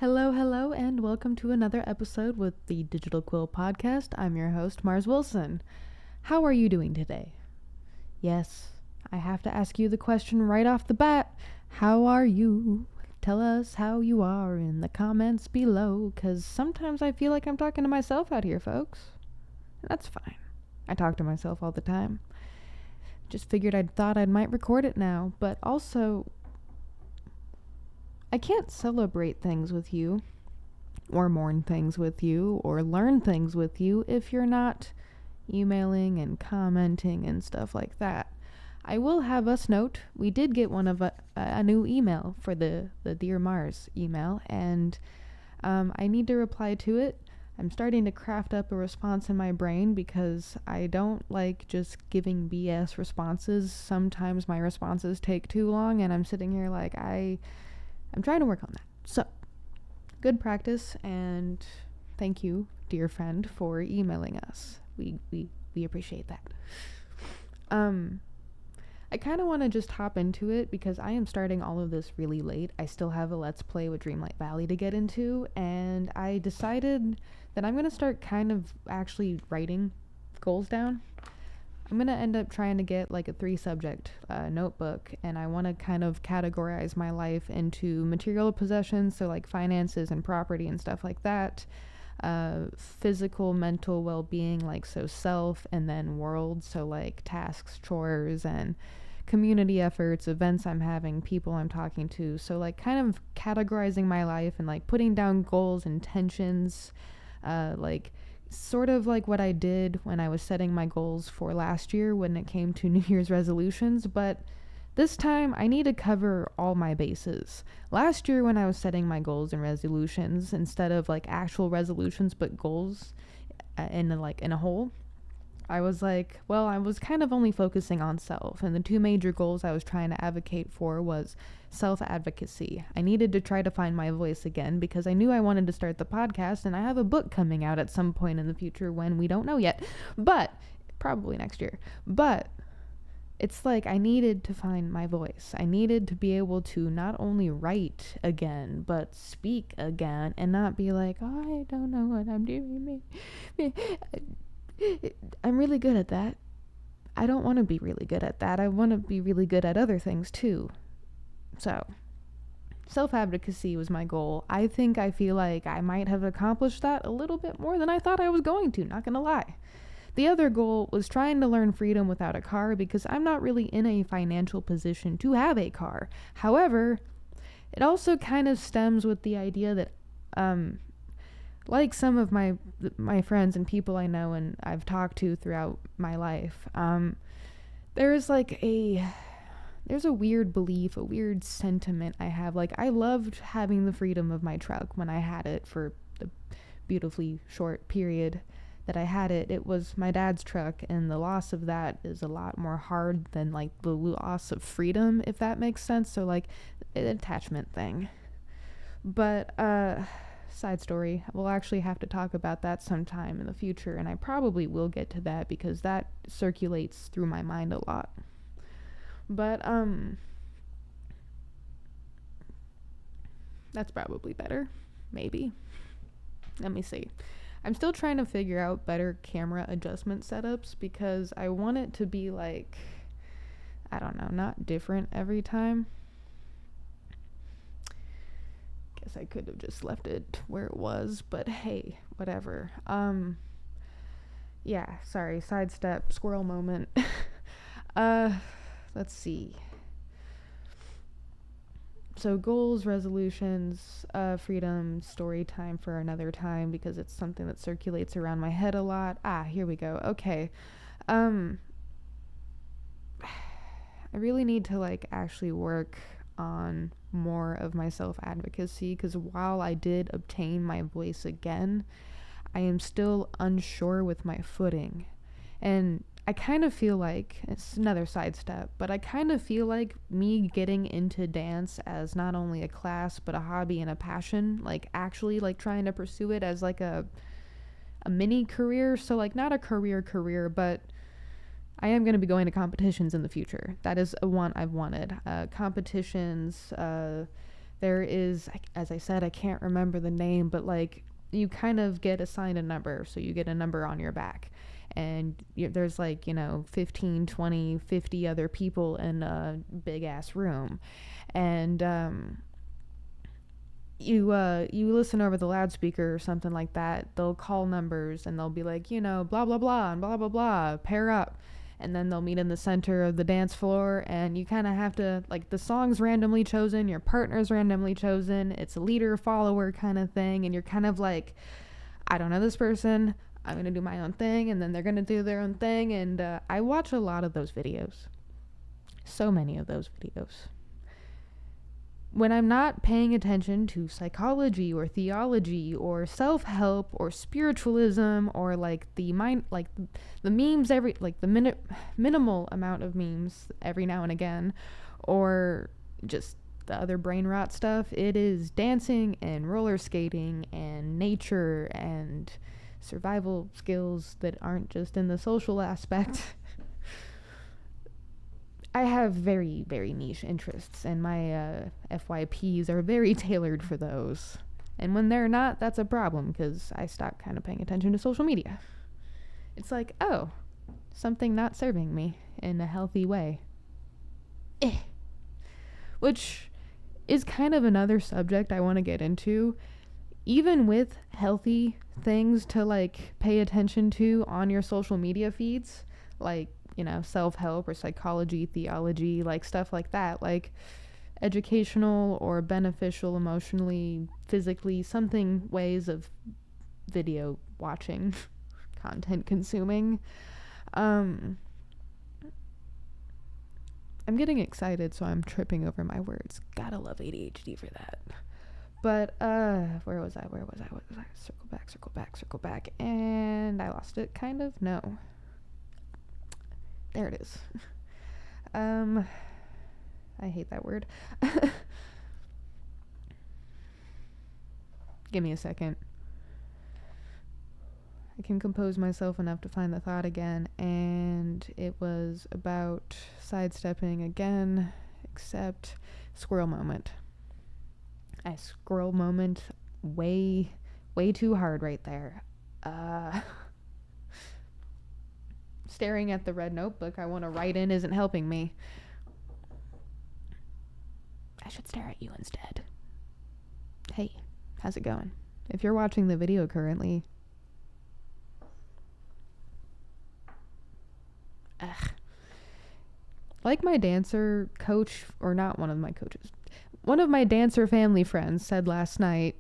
Hello, and welcome to another episode with the Digital Quill Podcast. I'm your host, Mars Wilson. How are you doing today? Yes, I have to ask you the question right off the bat. How are you? Tell us how you are in the comments below, because sometimes I feel like I'm talking to myself out here, folks. That's fine. I talk to myself all the time. Just figured I might record it now, but also I can't celebrate things with you, or mourn things with you, or learn things with you if you're not emailing and commenting and stuff like that. I will have us note, we did get one of a new email for the Dear Mars email, and I need to reply to it. I'm starting to craft up a response in my brain because I don't like just giving BS responses. Sometimes my responses take too long, and I'm sitting here like I'm trying to work on that. So, good practice, and thank you, dear friend, for emailing us. We appreciate that. I kind of want to just hop into it because I am starting all of this really late. I still have a Let's Play with Dreamlight Valley to get into, and I decided that I'm going to start kind of actually writing goals down. I'm going to end up trying to get like a 3-subject notebook, and I want to kind of categorize my life into material possessions, so like finances and property and stuff like that, physical, mental well-being, like so self, and then world, so like tasks, chores, and community efforts, events I'm having, people I'm talking to, so like kind of categorizing my life and like putting down goals, intentions, like sort of like what I did when I was setting my goals for last year when it came to New Year's resolutions, but this time I need to cover all my bases. Last year when I was setting my goals and resolutions, instead of like actual resolutions but goals in a whole, I was like, well, I was kind of only focusing on self, and the 2 major goals I was trying to advocate for was self-advocacy. I needed to try to find my voice again because I knew I wanted to start the podcast, and I have a book coming out at some point in the future when we don't know yet, but probably next year. But it's like I needed to find my voice. I needed to be able to not only write again, but speak again, and not be like, oh, I don't know what I'm doing. I'm really good at that. I don't want to be really good at that. I want to be really good at other things too. So, self-advocacy was my goal. I feel like I might have accomplished that a little bit more than I thought I was going to, not gonna lie. The other goal was trying to learn freedom without a car because I'm not really in a financial position to have a car. However, it also kind of stems with the idea that, like some of my friends and people I know and I've talked to throughout my life, there's a weird belief, a weird sentiment I have. Like, I loved having the freedom of my truck when I had it for the beautifully short period that I had it. It was my dad's truck, and the loss of that is a lot more hard than like the loss of freedom, if that makes sense. So like an attachment thing. But side story, we'll actually have to talk about that sometime in the future, and I probably will get to that because that circulates through my mind a lot. But that's probably better, maybe. Let me see. I'm still trying to figure out better camera adjustment setups because I want it to be like, I don't know, not different every time. Guess I could have just left it where it was, but hey, whatever. Yeah, sorry, sidestep, squirrel moment. Let's see. So goals, resolutions, freedom, story time for another time because it's something that circulates around my head a lot. Here we go. Okay. I really need to like actually work on more of my self-advocacy because while I did obtain my voice again, I am still unsure with my footing. And I kind of feel like, it's another sidestep, but I kind of feel like me getting into dance as not only a class, but a hobby and a passion, like actually like trying to pursue it as like a mini career. So like not a career, but I am going to be going to competitions in the future. That is a one I've wanted. Competitions, there is, as I said, I can't remember the name, but like you kind of get assigned a number. So you get a number on your back. And there's like, 15, 20, 50 other people in a big ass room. And you listen over the loudspeaker or something like that. They'll call numbers and they'll be like, blah, blah, blah, and blah, blah, blah, pair up. And then they'll meet in the center of the dance floor, and you kind of have to, like, the song's randomly chosen, your partner's randomly chosen, it's a leader-follower kind of thing, and you're kind of like, I don't know this person, I'm going to do my own thing, and then they're going to do their own thing, and I watch a lot of those videos. So many of those videos. When I'm not paying attention to psychology or theology or self-help or spiritualism or like the memes the minimal amount of memes every now and again, or just the other brain rot stuff, it is dancing and roller skating and nature and survival skills that aren't just in the social aspect. I have very, very niche interests, and my FYPs are very tailored for those. And when they're not, that's a problem, because I stopped kind of paying attention to social media. It's like, oh, something not serving me in a healthy way. Which is kind of another subject I want to get into. Even with healthy things to, like, pay attention to on your social media feeds, like, self-help or psychology, theology, like stuff like that, like educational or beneficial emotionally, physically, something ways of video watching, content consuming. I'm getting excited, so I'm tripping over my words. Gotta love ADHD for that. But, where was I? Circle back, and I lost it, kind of? No. There it is. I hate that word. Give me a second. I can compose myself enough to find the thought again, and it was about sidestepping again, except squirrel moment. I squirrel moment way too hard right there. Staring at the red notebook I want to write in isn't helping me. I should stare at you instead. Hey, how's it going? If you're watching the video currently, like my dancer coach, or not one of my coaches, one of my dancer family friends said last night,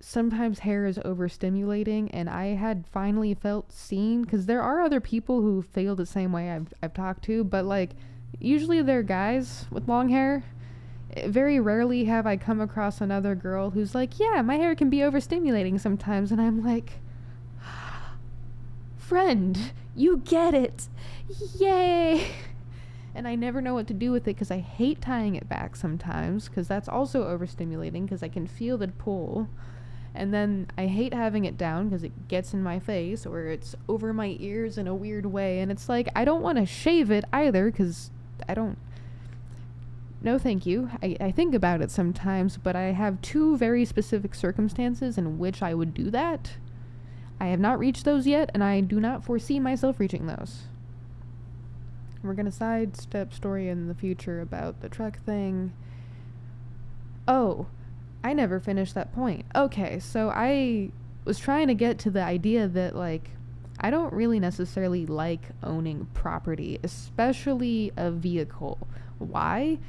sometimes hair is overstimulating, and I had finally felt seen, because there are other people who feel the same way I've talked to, but like usually they're guys with long hair. Very rarely have I come across another girl who's like, yeah, my hair can be overstimulating sometimes, and I'm like, friend, you get it, yay. And I never know what to do with it, because I hate tying it back sometimes, because that's also overstimulating, because I can feel the pull. And then I hate having it down because it gets in my face, or it's over my ears in a weird way. And it's like, I don't want to shave it either, because no thank you. I think about it sometimes, but I have two very specific circumstances in which I would do that. I have not reached those yet, and I do not foresee myself reaching those. We're going to sidestep story in the future about the truck thing. Oh, I never finished that point. Okay, so I was trying to get to the idea that, like, I don't really necessarily like owning property, especially a vehicle. Why?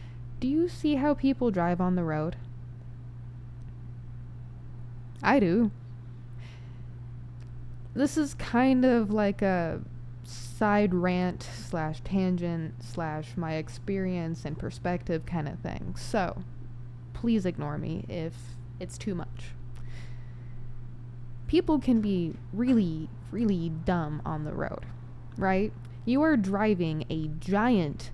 Do you see how people drive on the road? I do. This is kind of like a side rant / tangent / my experience and perspective kind of thing. So, please ignore me if it's too much. People can be really, really dumb on the road, right? You are driving a giant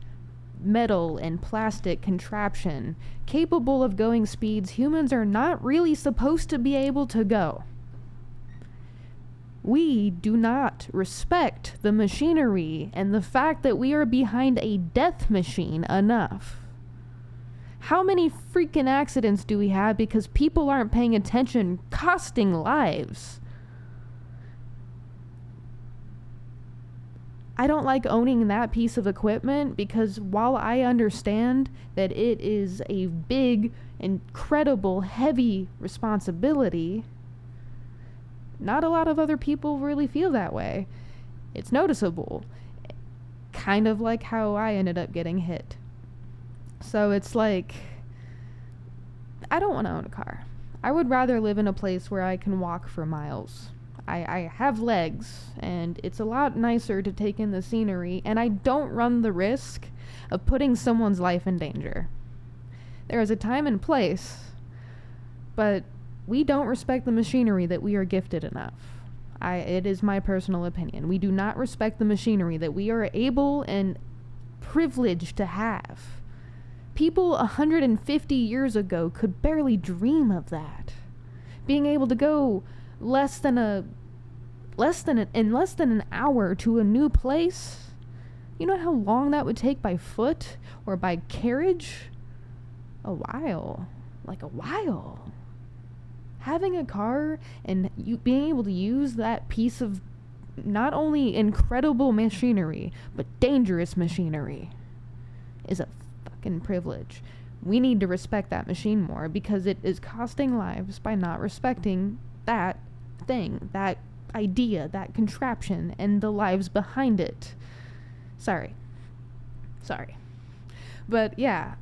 metal and plastic contraption capable of going speeds humans are not really supposed to be able to go. We do not respect the machinery and the fact that we are behind a death machine enough. How many freaking accidents do we have because people aren't paying attention, costing lives? I don't like owning that piece of equipment because while I understand that it is a big, incredible, heavy responsibility, not a lot of other people really feel that way. It's noticeable. Kind of like how I ended up getting hit. So it's like, I don't want to own a car. I would rather live in a place where I can walk for miles. I have legs, and it's a lot nicer to take in the scenery, and I don't run the risk of putting someone's life in danger. There is a time and place, but we don't respect the machinery that we are gifted enough. It is my personal opinion. We do not respect the machinery that we are able and privileged to have. People 150 years ago could barely dream of that. Being able to go in less than an hour to a new place. You know how long that would take by foot or by carriage? A while. Having a car and you being able to use that piece of not only incredible machinery, but dangerous machinery is a fucking privilege. We need to respect that machine more because it is costing lives by not respecting that thing, that idea, that contraption, and the lives behind it. Sorry. But yeah,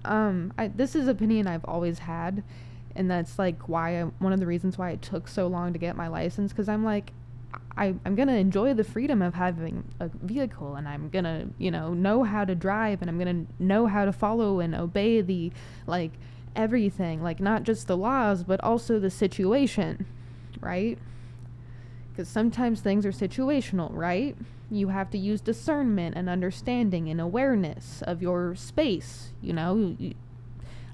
this is an opinion I've always had, and that's like one of the reasons why it took so long to get my license, because I'm like, I'm gonna enjoy the freedom of having a vehicle, and I'm gonna, know how to drive, and I'm gonna know how to follow and obey the, like, everything, like, not just the laws, but also the situation, right? Because sometimes things are situational, right? You have to use discernment and understanding and awareness of your space,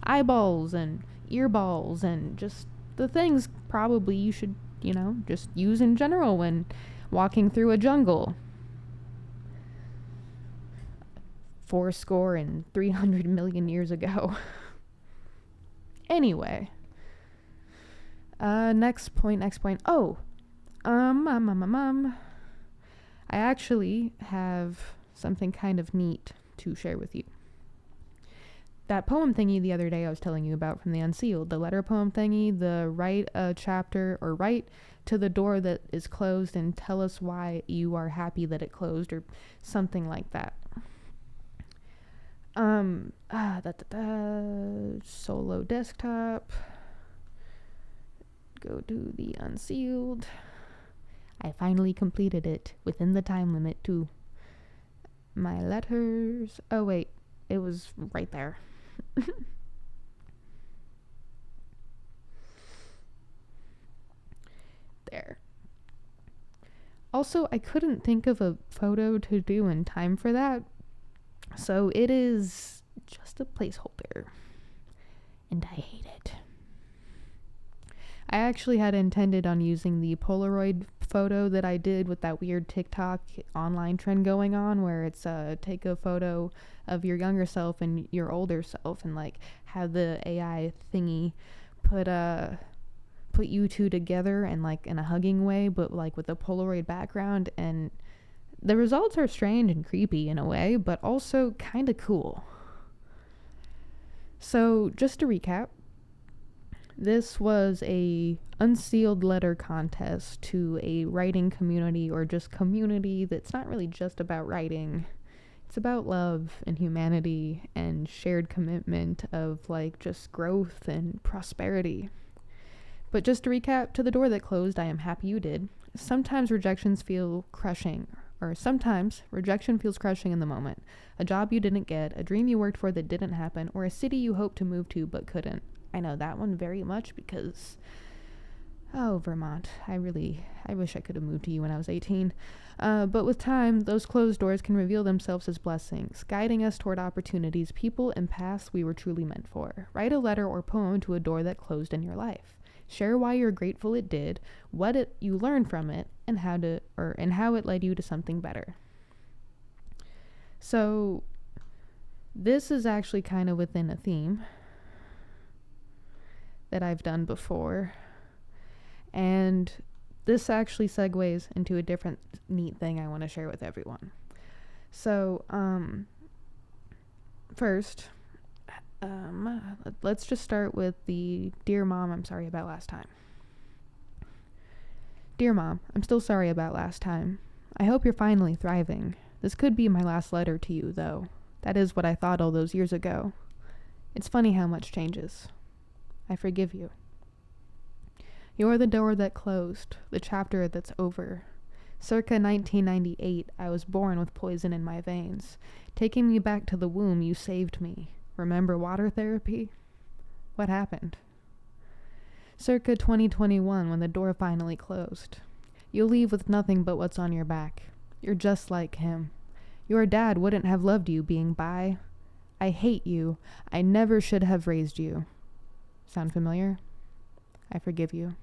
eyeballs and earballs and just the things probably you should, just use in general when walking through a jungle. 400 million years ago. Anyway. Next point. Oh, I actually have something kind of neat to share with you. That poem thingy the other day I was telling you about from the Unsealed, the letter poem thingy, the write a chapter or write to the door that is closed and tell us why you are happy that it closed or something like that. Solo desktop. Go to the Unsealed. I finally completed it within the time limit too. My letters. Oh wait, it was right there. There. Also, I couldn't think of a photo to do in time for that, so it is just a placeholder, and I hate it. I actually had intended on using the Polaroid photo that I did with that weird TikTok online trend going on, where it's take a photo of your younger self and your older self and like have the AI thingy put you two together and like in a hugging way, but like with a Polaroid background, and the results are strange and creepy in a way, but also kind of cool. So just to recap, this was a unsealed letter contest to a writing community, or just community that's not really just about writing. It's about love and humanity and shared commitment of like just growth and prosperity. But just to recap, to the door that closed, I am happy you did. Sometimes rejection feels crushing in the moment. A job you didn't get, a dream you worked for that didn't happen, or a city you hoped to move to but couldn't. I know that one very much because, Vermont. I wish I could have moved to you when I was 18. But with time, those closed doors can reveal themselves as blessings, guiding us toward opportunities, people, and paths we were truly meant for. Write a letter or poem to a door that closed in your life. Share why you're grateful it did, you learned from it, and how it led you to something better. So, this is actually kind of within a theme. that I've done before. And this actually segues into a different neat thing I want to share with everyone. So, first, let's just start with the Dear Mom, I'm sorry about last time. Dear Mom, I'm still sorry about last time. I hope you're finally thriving. This could be my last letter to you, though. That is what I thought all those years ago. It's funny how much changes. I forgive you. You're the door that closed, the chapter that's over. Circa 1998, I was born with poison in my veins. Taking me back to the womb, you saved me. Remember water therapy? What happened? Circa 2021, when the door finally closed. You'll leave with nothing but what's on your back. You're just like him. Your dad wouldn't have loved you being bi. I hate you. I never should have raised you. Sound familiar? I forgive you.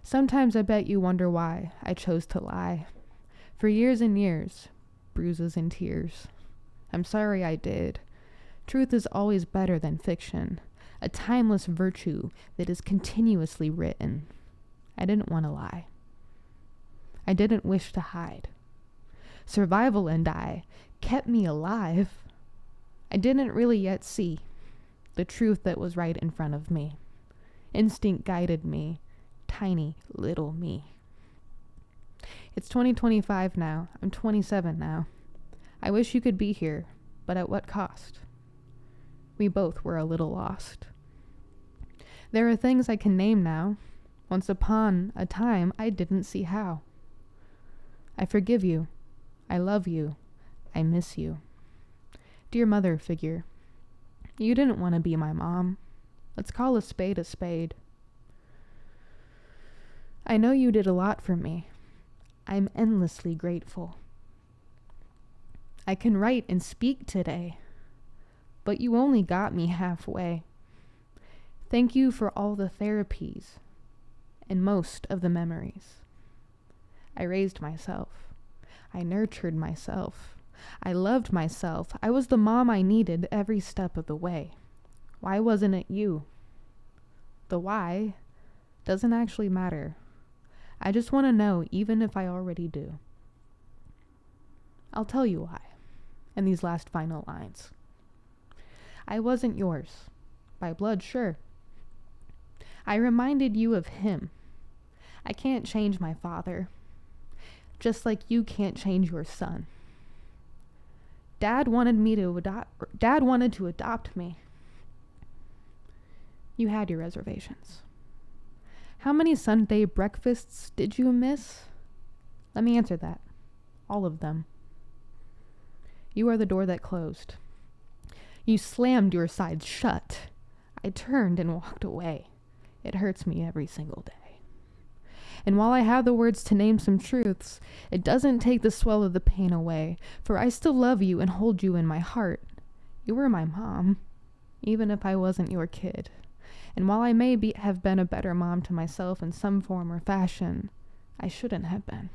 Sometimes I bet you wonder why I chose to lie. For years and years, bruises and tears. I'm sorry I did. Truth is always better than fiction, a timeless virtue that is continuously written. I didn't want to lie. I didn't wish to hide. Survival and I kept me alive. I didn't really yet see the truth that was right in front of me. Instinct guided me, tiny little me. It's 2025 now. I'm 27 now. I wish you could be here, but at what cost? We both were a little lost. There are things I can name now. Once upon a time, I didn't see how. I forgive you. I love you. I miss you. Dear mother figure, you didn't want to be my mom. Let's call a spade a spade. I know you did a lot for me. I'm endlessly grateful. I can write and speak today, but you only got me halfway. Thank you for all the therapies and most of the memories. I raised myself. I nurtured myself. I loved myself. I was the mom I needed every step of the way. Why wasn't it you? The why doesn't actually matter. I just want to know, even if I already do. I'll tell you why in these last final lines. I wasn't yours. By blood, sure. I reminded you of him. I can't change my father, just like you can't change your son. Dad wanted to adopt me. You had your reservations. How many Sunday breakfasts did you miss? Let me answer that. All of them. You are the door that closed. You slammed your side shut. I turned and walked away. It hurts me every single day. And while I have the words to name some truths, it doesn't take the swell of the pain away, for I still love you and hold you in my heart. You were my mom, even if I wasn't your kid. And while I may have been a better mom to myself in some form or fashion, I shouldn't have been.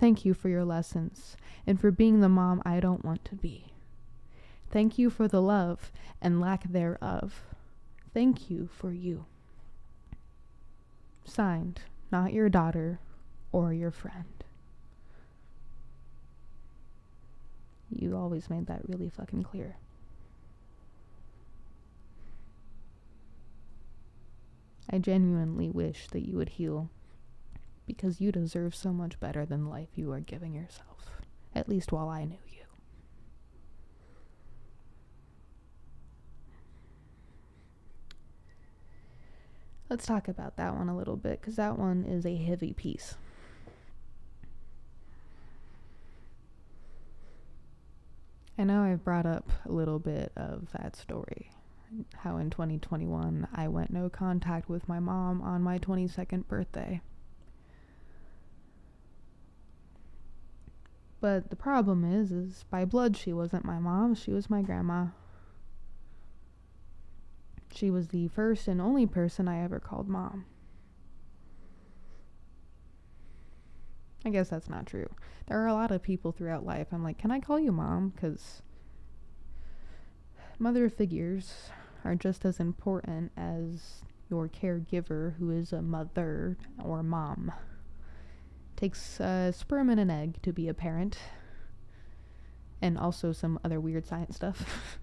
Thank you for your lessons and for being the mom I don't want to be. Thank you for the love and lack thereof. Thank you for you. Signed, not your daughter or your friend. You always made that really fucking clear. I genuinely wish that you would heal, because you deserve so much better than the life you are giving yourself, at least while I knew you. Let's talk about that one a little bit, because that one is a heavy piece. I know I've brought up a little bit of that story. How in 2021 I went no contact with my mom on my 22nd birthday. But the problem is by blood she wasn't my mom, she was my grandma. She was the first and only person I ever called mom. I guess that's not true. There are a lot of people throughout life I'm like, can I call you mom? Because mother figures are just as important as your caregiver, who is a mother or mom. It takes a sperm and an egg to be a parent, and also some other weird science stuff.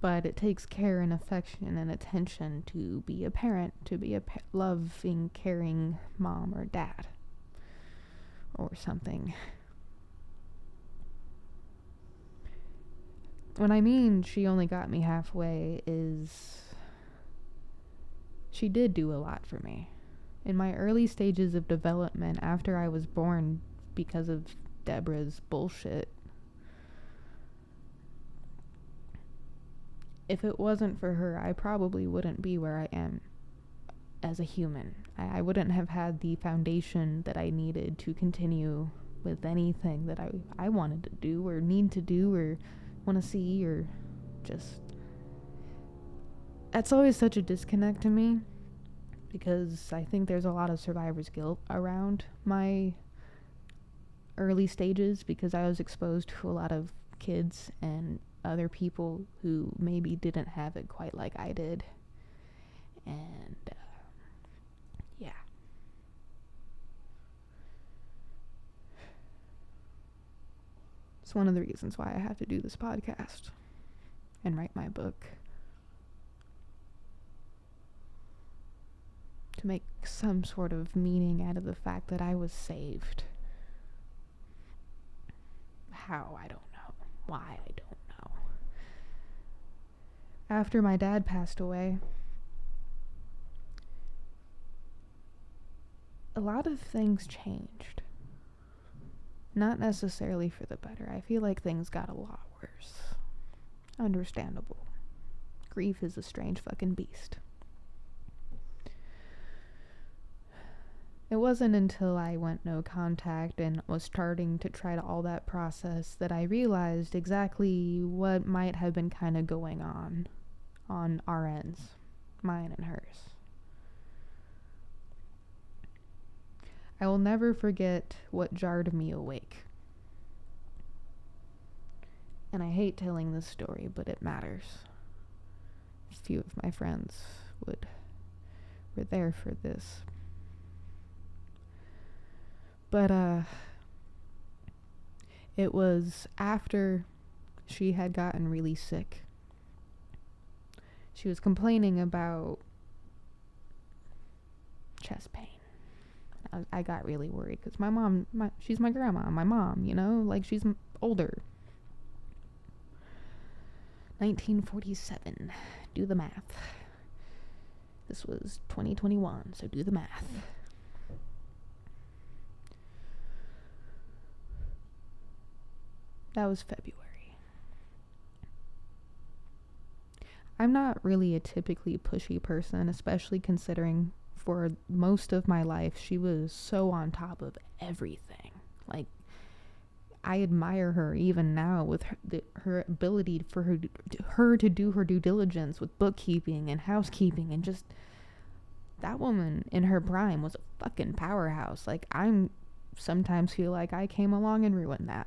But it takes care and affection and attention to be a parent, to be a loving, caring mom or dad or something. When I mean she only got me halfway is she did do a lot for me. In my early stages of development after I was born, because of Deborah's bullshit, if it wasn't for her, I probably wouldn't be where I am as a human. I wouldn't have had the foundation that I needed to continue with anything that I wanted to do or need to do or want to see, or just... That's always such a disconnect to me, because I think there's a lot of survivor's guilt around my early stages, because I was exposed to a lot of kids and other people who maybe didn't have it quite like I did. And yeah. It's one of the reasons why I have to do this podcast and write my book, to make some sort of meaning out of the fact that I was saved. How? I don't know. Why? I don't know. After my dad passed away, a lot of things changed. Not necessarily for the better. I feel like things got a lot worse. Understandable. Grief is a strange fucking beast. It wasn't until I went no contact and was starting to try to all that process that I realized exactly what might have been kind of going on our ends, mine and hers. I will never forget what jarred me awake. And I hate telling this story, but it matters. A few of my friends were there for this. But it was after she had gotten really sick. She was complaining about chest pain. I got really worried because my mom, she's my grandma, my mom, you know, like she's older. 1947. Do the math. This was 2021, so do the math. That was February. I'm not really a typically pushy person, especially considering for most of my life she was so on top of everything. Like, I admire her even now with her ability for her to do her due diligence with bookkeeping and housekeeping, and just that woman in her prime was a fucking powerhouse. Like, I'm sometimes feel like I came along and ruined that,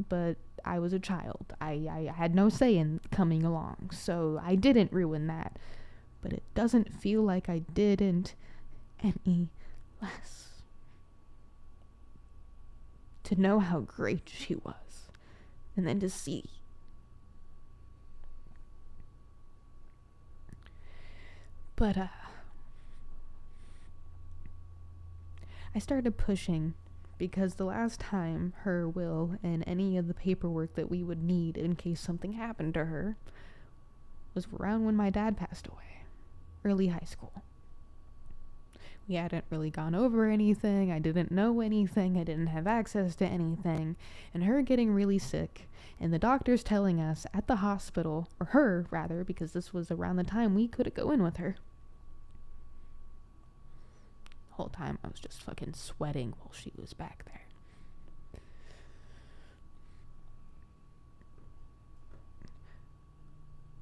but I was a child. I had no say in coming along, so I didn't ruin that. But it doesn't feel like I didn't any less. To know how great she was, and then to see. But I started pushing, because the last time her will and any of the paperwork that we would need in case something happened to her was around when my dad passed away, early high school. We hadn't really gone over anything. I didn't know anything. I didn't have access to anything. And her getting really sick, and the doctors telling us at the hospital, or her rather, because this was around the time we couldn't go in with her. The whole time I was just fucking sweating while she was back there.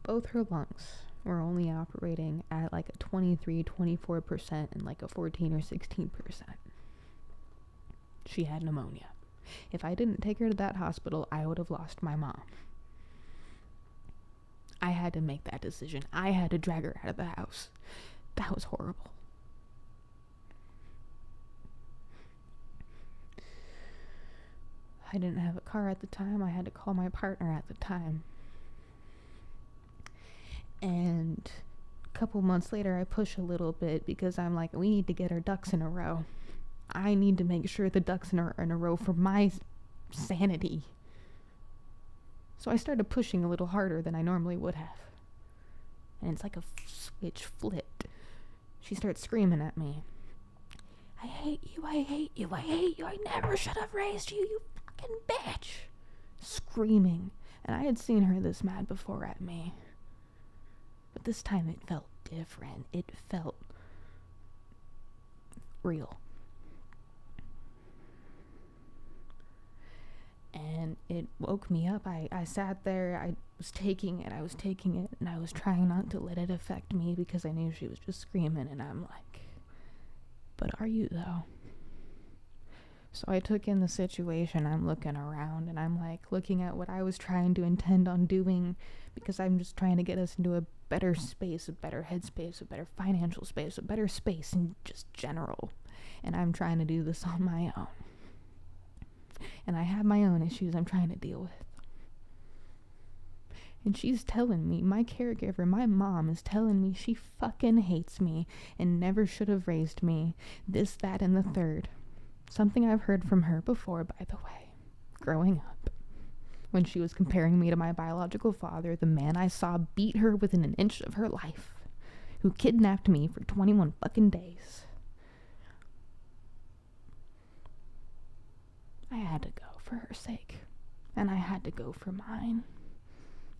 Both her lungs were only operating at like a 23-24% and like a 14 or 16%. She had pneumonia. If I didn't take her to that hospital, I would have lost my mom. I had to make that decision. I had to drag her out of the house. That was horrible. I didn't have a car at the time. I had to call my partner at the time. And a couple months later, I push a little bit because I'm like, we need to get our ducks in a row. I need to make sure the ducks are in a row for my sanity. So I started pushing a little harder than I normally would have. And it's like a switch flipped. She starts screaming at me. I hate you, I hate you, I hate you. I never should have raised you, you fucking bitch. Screaming. And I had seen her this mad before at me. But this time it felt different. It felt real. And it woke me up. I sat there, I was taking it, and I was trying not to let it affect me because I knew she was just screaming, and I'm like, but are you though? So I took in the situation, I'm looking around, and I'm like looking at what I was trying to intend on doing because I'm just trying to get us into a better space, a better headspace, a better financial space, a better space in just general. And I'm trying to do this on my own. And I have my own issues I'm trying to deal with. And she's telling me, my caregiver, my mom is telling me she fucking hates me and never should have raised me. This, that, and the third. Something I've heard from her before, by the way, growing up. When she was comparing me to my biological father, the man I saw beat her within an inch of her life, who kidnapped me for 21 fucking days. I had to go for her sake, and I had to go for mine.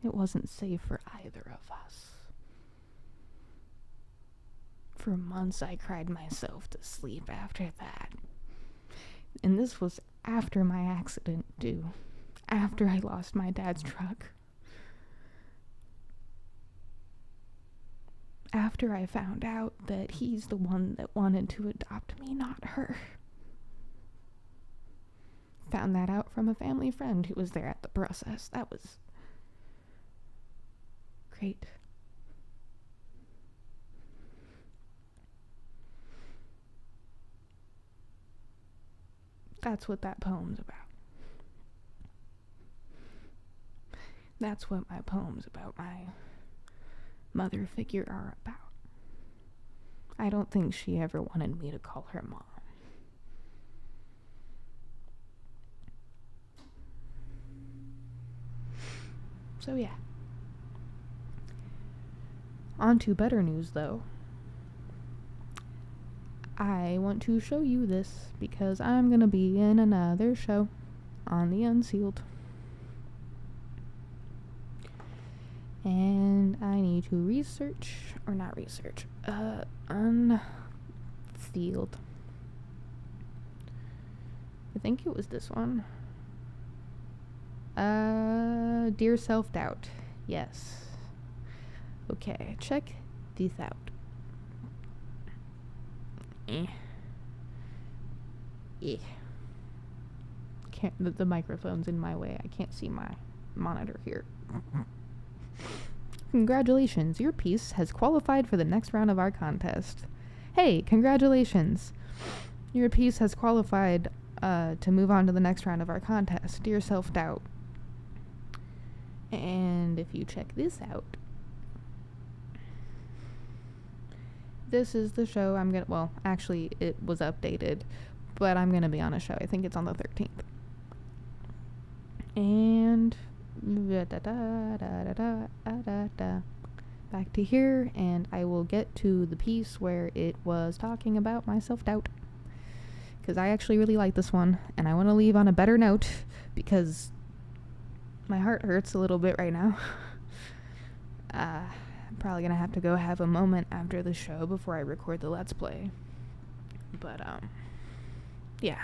It wasn't safe for either of us. For months I cried myself to sleep after that. And this was after my accident, too. After I lost my dad's truck. After I found out that he's the one that wanted to adopt me, not her. Found that out from a family friend who was there at the process. That was great. That's what that poem's about. That's what my poems about my mother figure are about. I don't think she ever wanted me to call her mom. So yeah. On to better news, though. I want to show you this because I'm gonna be in another show on the Unsealed. And I need to Unsealed. I think it was this one. Dear Self-Doubt. Yes. Okay, check this out. Can't, the microphone's in my way. I can't see my monitor here. Congratulations, your piece has qualified for the next round of our contest. Hey, congratulations. Your piece has qualified to move on to the next round of our contest. Dear Self-Doubt. And if you check this out, this is the show I'm gonna, well, actually it was updated, but I'm gonna be on a show. I think it's on the 13th. And back to here, and I will get to the piece where it was talking about my self-doubt, because I actually really like this one, and I want to leave on a better note, because my heart hurts a little bit right now. I'm probably gonna have to go have a moment after the show before I record the Let's Play. But, yeah.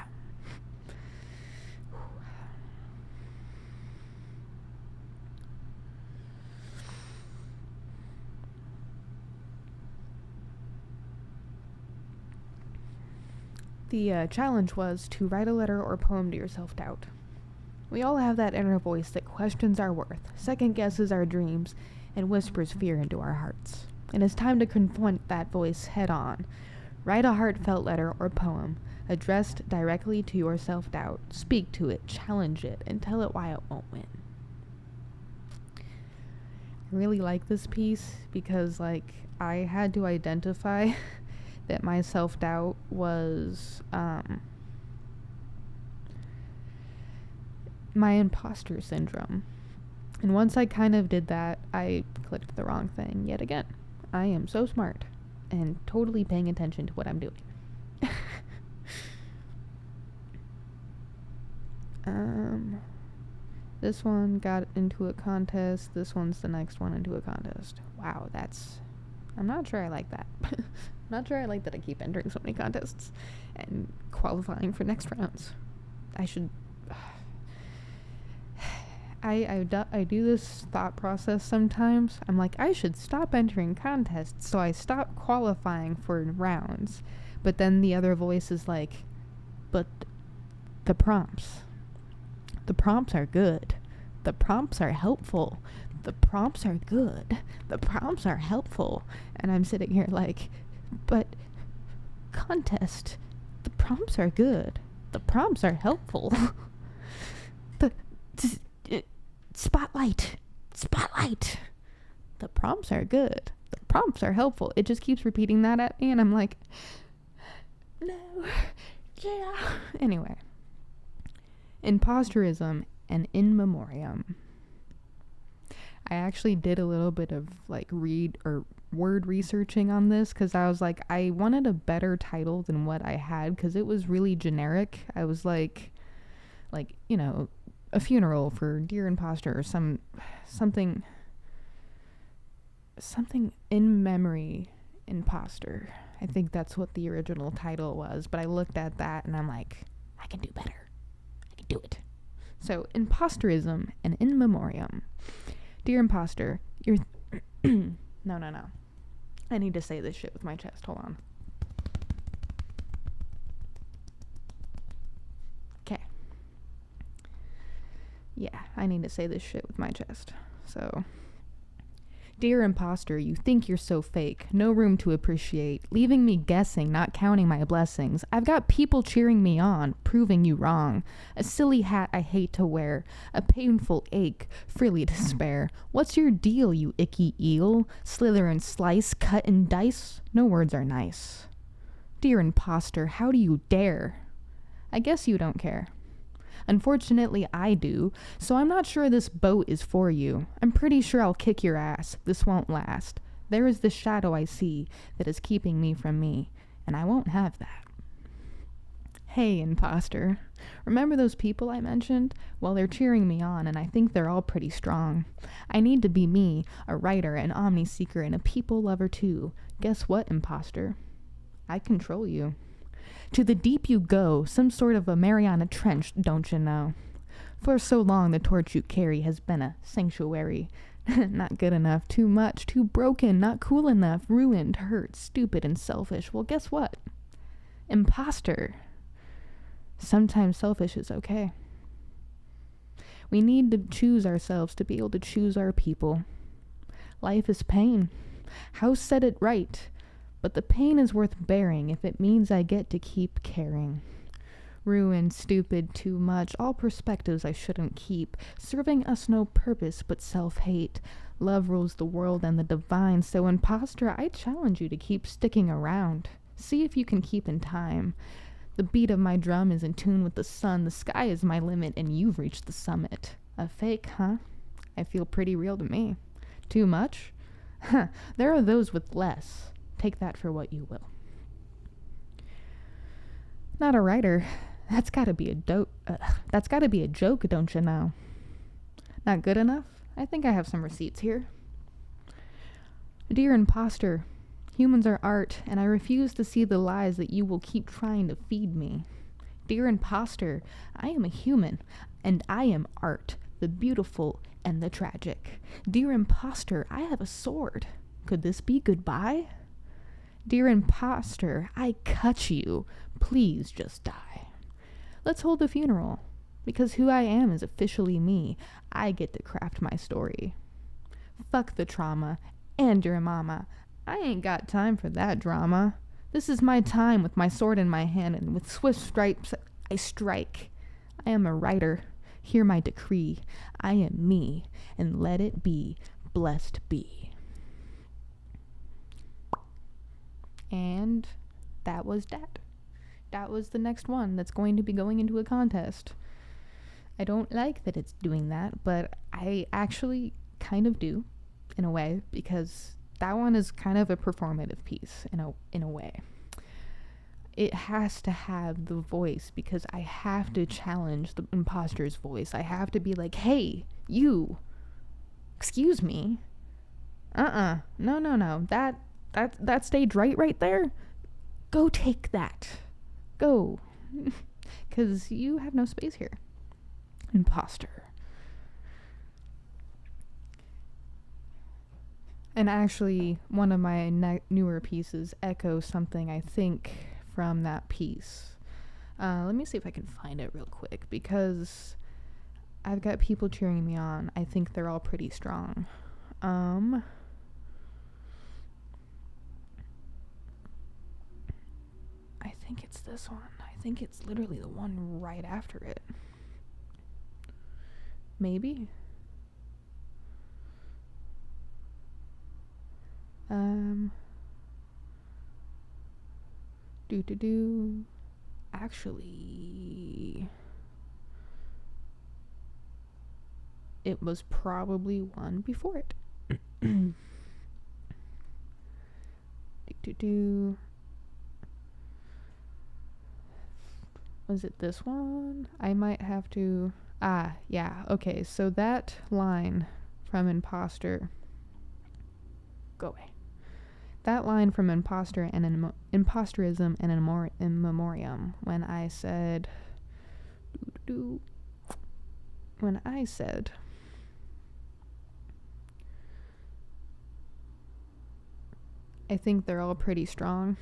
The challenge was to write a letter or poem to your self-doubt. We all have that inner voice that questions our worth, second guesses our dreams, It whispers fear into our hearts. It is time to confront that voice head on. Write a heartfelt letter or poem addressed directly to your self-doubt. Speak to it, challenge it, and tell it why it won't win. I really like this piece because, I had to identify that my self-doubt was my imposter syndrome. And once I kind of did that, I clicked the wrong thing yet again. I am so smart and totally paying attention to what I'm doing. This one got into a contest. This one's the next one into a contest. Wow, I'm not sure I like that. I'm not sure I like that I keep entering so many contests and qualifying for next rounds. I should... I do this thought process sometimes. I'm like, I should stop entering contests, so I stop qualifying for rounds. But then the other voice is like, but the prompts are good. The prompts are helpful. The prompts are good. The prompts are helpful. And I'm sitting here like, but contest, the prompts are good. The prompts are helpful. Spotlight. The prompts are good. The prompts are helpful. It just keeps repeating that at me, and I'm like, no, yeah. Anyway, imposterism and in memoriam. I actually did a little bit of word researching on this because I was like, I wanted a better title than what I had because it was really generic. I was like, a funeral for dear imposter or something in memory imposter. I think that's what the original title was, but I looked at that and I'm like, I can do better. I can do it. So, imposterism and in memoriam. Dear imposter, you're... No. I need to say this shit with my chest. Hold on. Okay. Yeah, I need to say this shit with my chest. So... Dear imposter, you think you're so fake. No room to appreciate. Leaving me guessing, not counting my blessings. I've got people cheering me on, proving you wrong. A silly hat I hate to wear. A painful ache, freely to spare. What's your deal, you icky eel? Slither and slice, cut and dice? No words are nice. Dear imposter, how do you dare? I guess you don't care. Unfortunately, I do, so I'm not sure this boat is for you. I'm pretty sure I'll kick your ass. This won't last. There is the shadow I see that is keeping me from me, and I won't have that. Hey, imposter. Remember those people I mentioned? Well, they're cheering me on, and I think they're all pretty strong. I need to be me, a writer, an omni-seeker, and a people lover too. Guess what, imposter? I control you. To the deep you go, some sort of a Mariana Trench, don't you know? For so long the torch you carry has been a sanctuary. Not good enough, too much, too broken, not cool enough, ruined, hurt, stupid, and selfish. Well, guess what? Imposter. Sometimes selfish is okay. We need to choose ourselves to be able to choose our people. Life is pain. House said it right. But the pain is worth bearing if it means I get to keep caring. Ruined, stupid, too much, all perspectives I shouldn't keep, serving us no purpose but self-hate. Love rules the world and the divine, so imposter, I challenge you to keep sticking around. See if you can keep in time. The beat of my drum is in tune with the sun, the sky is my limit, and you've reached the summit. A fake, huh? I feel pretty real to me. Too much? Huh, there are those with less. Take that for what you will. Not a writer. That's gotta be a joke, don't you know? Not good enough? I think I have some receipts here. Dear imposter, humans are art, and I refuse to see the lies that you will keep trying to feed me. Dear imposter, I am a human, and I am art, the beautiful and the tragic. Dear imposter, I have a sword. Could this be goodbye? Dear imposter, I cut you. Please just die. Let's hold the funeral, because who I am is officially me. I get to craft my story. Fuck the trauma and your mama. I ain't got time for that drama. This is my time with my sword in my hand, and with swift stripes I strike. I am a writer. Hear my decree. I am me, and let it be. Blessed be. And that was that. That was the next one that's going to be going into a contest. I don't like that it's doing that, but I actually kind of do, in a way, because that one is kind of a performative piece in a way. It has to have the voice, because I have to challenge the imposter's voice. I have to be like, hey, you, excuse me. No. That stage right there, go take that. Go. Because you have no space here. Imposter. And actually, one of my newer pieces echoes something, I think, from that piece. Let me see if I can find it real quick, because I've got people cheering me on. I think they're all pretty strong. I think it's this one. I think it's literally the one right after it. Maybe. Actually, it was probably one before it. Was it this one? I might have to... yeah, okay, so that line from Imposter... Go away. That line from Imposter and Imposterism and In Memoriam, when I said... When I said... I think they're all pretty strong.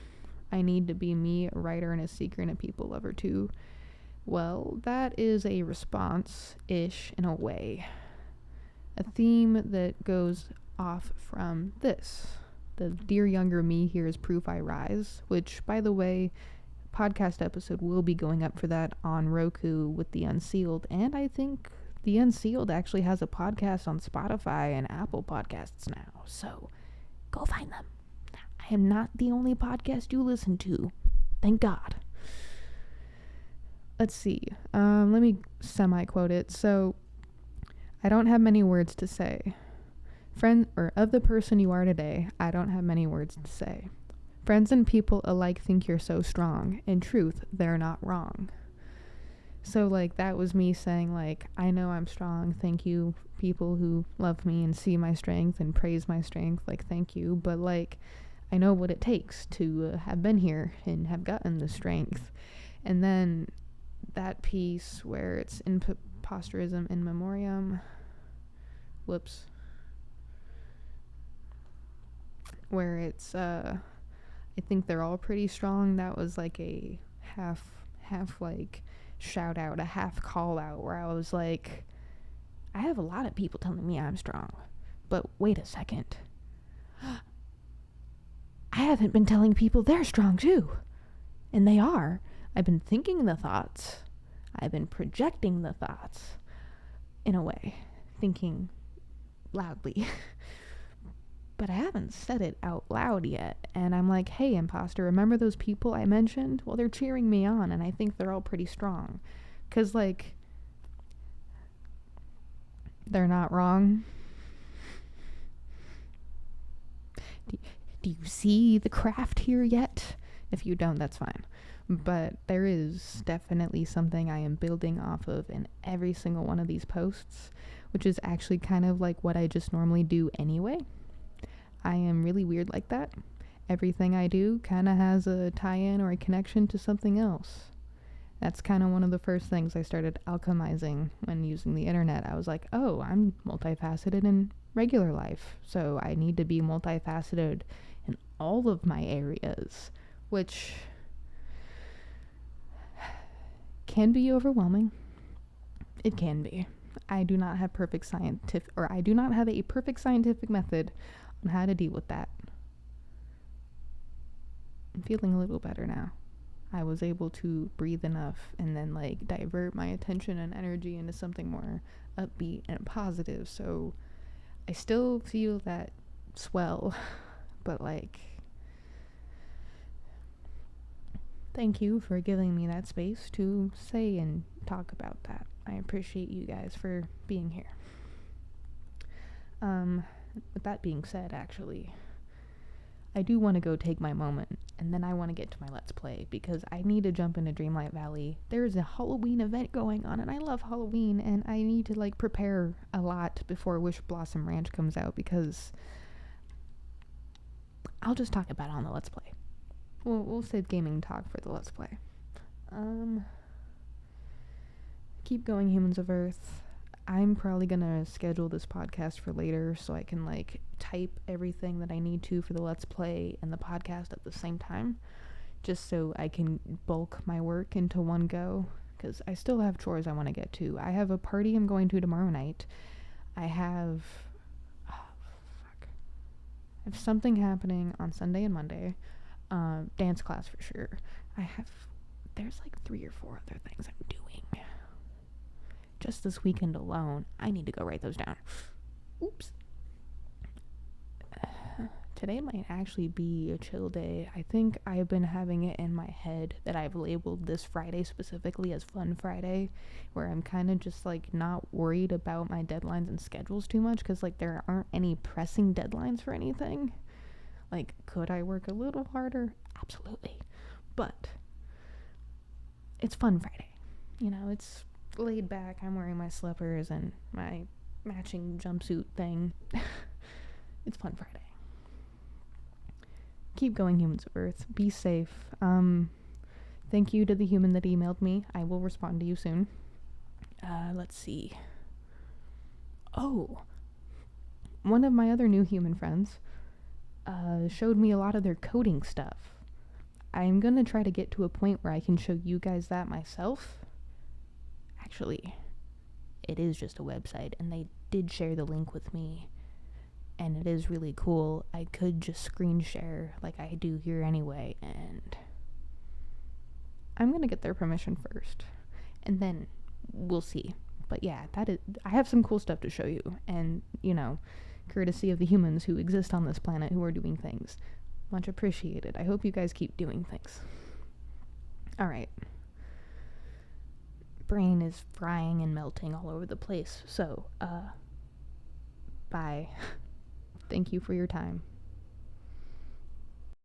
I need to be me, a writer and a seeker and a people lover too. Well, that is a response-ish in a way. A theme that goes off from this. The Dear Younger Me Here is Proof I Rise, which, by the way, podcast episode will be going up for that on Roku with the Unsealed, and I think the Unsealed actually has a podcast on Spotify and Apple Podcasts now, so go find them. I am not the only podcast you listen to. Thank God. Let's see. Let me semi-quote it. So, I don't have many words to say. Of the person you are today, I don't have many words to say. Friends and people alike think you're so strong. In truth, they're not wrong. So, like, that was me saying, like, I know I'm strong. Thank you, people who love me and see my strength and praise my strength. Like, thank you. But, like, I know what it takes to have been here and have gotten the strength. And then that piece where it's imposterism in memoriam. Whoops. Where it's, I think they're all pretty strong. That was like a half like shout out, a half call out, where I was like, I have a lot of people telling me I'm strong, but wait a second. I haven't been telling people they're strong too. And they are. I've been thinking the thoughts. I've been projecting the thoughts. In a way. Thinking loudly. But I haven't said it out loud yet. And I'm like, hey, imposter, remember those people I mentioned? Well, they're cheering me on, and I think they're all pretty strong. 'Cause, like, they're not wrong. Do you see the craft here yet? If you don't, that's fine. But there is definitely something I am building off of in every single one of these posts, which is actually kind of like what I just normally do anyway. I am really weird like that. Everything I do kind of has a tie-in or a connection to something else. That's kind of one of the first things I started alchemizing when using the internet. I was like, oh, I'm multifaceted in regular life, so I need to be multifaceted in all of my areas, which can be overwhelming. It can be. I do not have I do not have a perfect scientific method on how to deal with that. I'm feeling a little better now. I was able to breathe enough and then like divert my attention and energy into something more upbeat and positive. So I still feel that swell, but like, thank you for giving me that space to say and talk about that. I appreciate you guys for being here. With that being said, actually, I do want to go take my moment, and then I want to get to my Let's Play, because I need to jump into Dreamlight Valley. There's a Halloween event going on, and I love Halloween, and I need to, like, prepare a lot before Wish Blossom Ranch comes out, because I'll just talk about it on the Let's Play. We'll save gaming talk for the Let's Play. Keep going, Humans of Earth. I'm probably gonna schedule this podcast for later so I can like type everything that I need to for the Let's Play and the podcast at the same time, just so I can bulk my work into one go, because I still have chores I want to get to. I have a party I'm going to tomorrow night. I have something happening on Sunday and Monday. Dance class for sure. There's like 3 or 4 other things I'm doing just this weekend alone. I need to go write those down. Oops. Today might actually be a chill day. I think I've been having it in my head that I've labeled this Friday specifically as Fun Friday, where I'm kind of just like not worried about my deadlines and schedules too much, because like there aren't any pressing deadlines for anything. Like, could I work a little harder? Absolutely. But it's Fun Friday. You know, it's laid back. I'm wearing my slippers and my matching jumpsuit thing. It's Fun Friday. Keep going, Humans of Earth. Be safe. Thank you to the human that emailed me. I will respond to you soon. Let's see. Oh, one of my other new human friends showed me a lot of their coding stuff. I'm gonna try to get to a point where I can show you guys that myself. Actually, it is just a website, and they did share the link with me, and it is really cool. I could just screen share like I do here anyway, and I'm gonna get their permission first, and then we'll see. But yeah, I have some cool stuff to show you, and, you know, courtesy of the humans who exist on this planet who are doing things. Much appreciated. I hope you guys keep doing things. Alright. Brain is frying and melting all over the place, so, bye. Thank you for your time.